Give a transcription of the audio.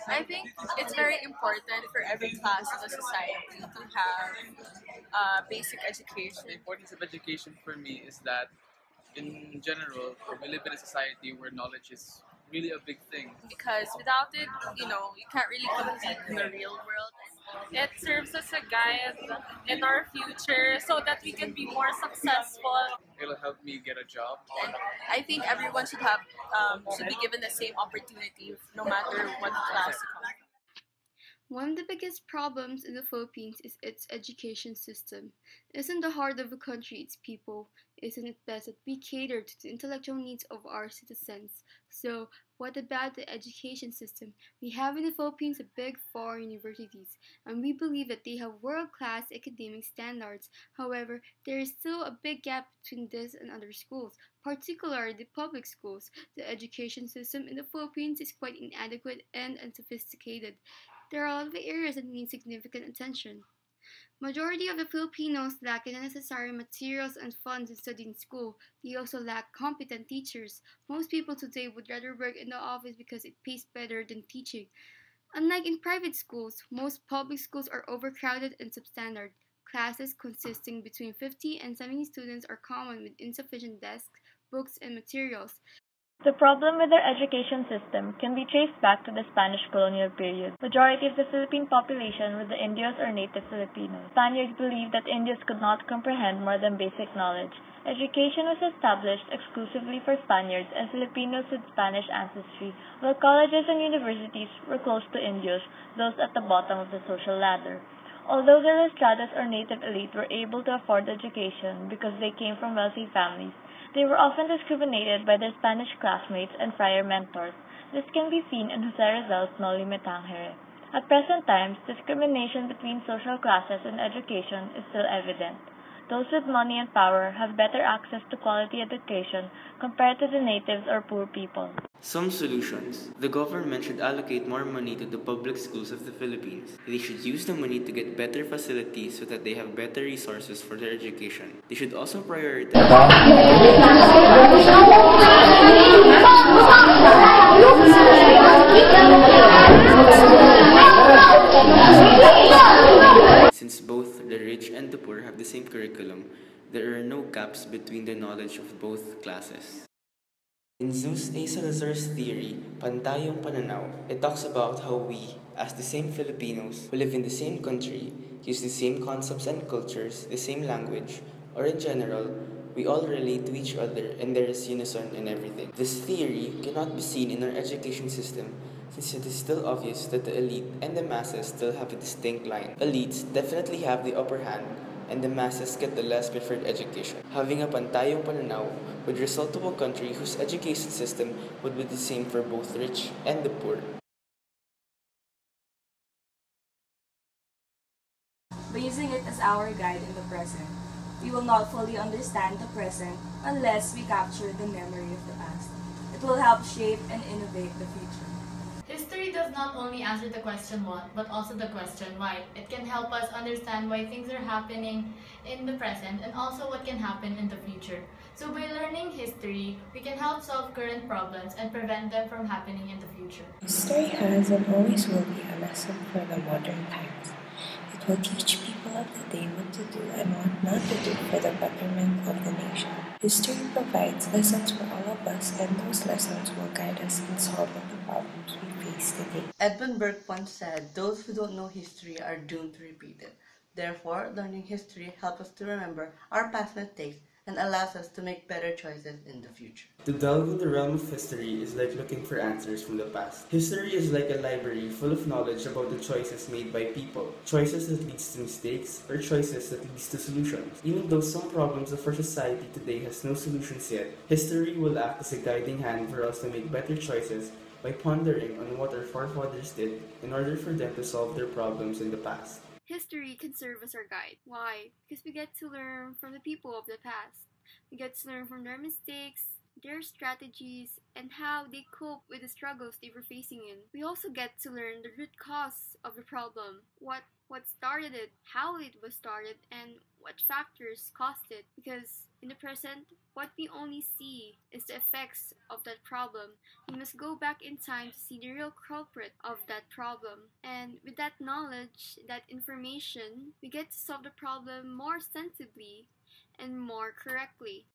I think it's very important for every class in the society to have basic education. The importance of education for me is that in general, we live in a society where knowledge is really a big thing. Because without it, you can't really compete in the real world. It serves as a guide in our future so that we can be more successful. It'll help me get a job. And I think everyone should be given the same opportunity, no matter what class you come from. One of the biggest problems in the Philippines is its education system. Isn't the heart of the country its people? Isn't it best that we cater to the intellectual needs of our citizens? So, what about the education system? We have in the Philippines a big four universities, and we believe that they have world-class academic standards. However, there is still a big gap between this and other schools, particularly the public schools. The education system in the Philippines is quite inadequate and unsophisticated. There are a lot of areas that need significant attention. Majority of the Filipinos lack the necessary materials and funds to study in school. They also lack competent teachers. Most people today would rather work in the office because it pays better than teaching. Unlike in private schools, most public schools are overcrowded and substandard. Classes consisting between 50 and 70 students are common with insufficient desks, books, and materials. The problem with our education system can be traced back to the Spanish colonial period. Majority of the Philippine population were the Indios or native Filipinos. Spaniards believed that Indios could not comprehend more than basic knowledge. Education was established exclusively for Spaniards and Filipinos with Spanish ancestry, while colleges and universities were closed to Indios, those at the bottom of the social ladder. Although the Ilustrados or native elite were able to afford education because they came from wealthy families, they were often discriminated by their Spanish classmates and friar mentors. This can be seen in Jose Rizal's Noli Me Tangere. At present times, discrimination between social classes in education is still evident. Those with money and power have better access to quality education compared to the natives or poor people. Some solutions. The government should allocate more money to the public schools of the Philippines. They should use the money to get better facilities so that they have better resources for their education. They should also prioritize Since both the rich and the poor have the same curriculum, there are no gaps between the knowledge of both classes. In Zeus A. Salazar's theory, Pantayong Pananaw, it talks about how we, as the same Filipinos who live in the same country, use the same concepts and cultures, the same language, or in general, we all relate to each other and there is unison in everything. This theory cannot be seen in our education system since it is still obvious that the elite and the masses still have a distinct line. Elites definitely have the upper hand and the masses get the less preferred education. Having a pantayong pananaw would result to a country whose education system would be the same for both rich and the poor. By using it as our guide in the present, we will not fully understand the present unless we capture the memory of the past. It will help shape and innovate the future. History does not only answer the question what, but also the question why. It can help us understand why things are happening in the present and also what can happen in the future. So by learning history, we can help solve current problems and prevent them from happening in the future. History has and always will be a lesson for the modern times. It will teach people of the day what to do and what not to do for the betterment of the nation. History provides lessons for all of us, and those lessons will guide us in solving the problems we face today. Edmund Burke once said, "Those who don't know history are doomed to repeat it." Therefore, learning history helps us to remember our past mistakes and allows us to make better choices in the future. To delve in the realm of history is like looking for answers from the past. History is like a library full of knowledge about the choices made by people, choices that leads to mistakes, or choices that leads to solutions. Even though some problems of our society today has no solutions yet, history will act as a guiding hand for us to make better choices by pondering on what our forefathers did in order for them to solve their problems in the past. History can serve as our guide. Why? Because we get to learn from the people of the past. We get to learn from their mistakes, their strategies, and how they cope with the struggles they were facing in. We also get to learn the root cause of the problem, what started it, how it was started, and what factors caused it, because in the present, what we only see is the effects of that problem. We must go back in time to see the real culprit of that problem. And with that knowledge, that information, we get to solve the problem more sensibly and more correctly.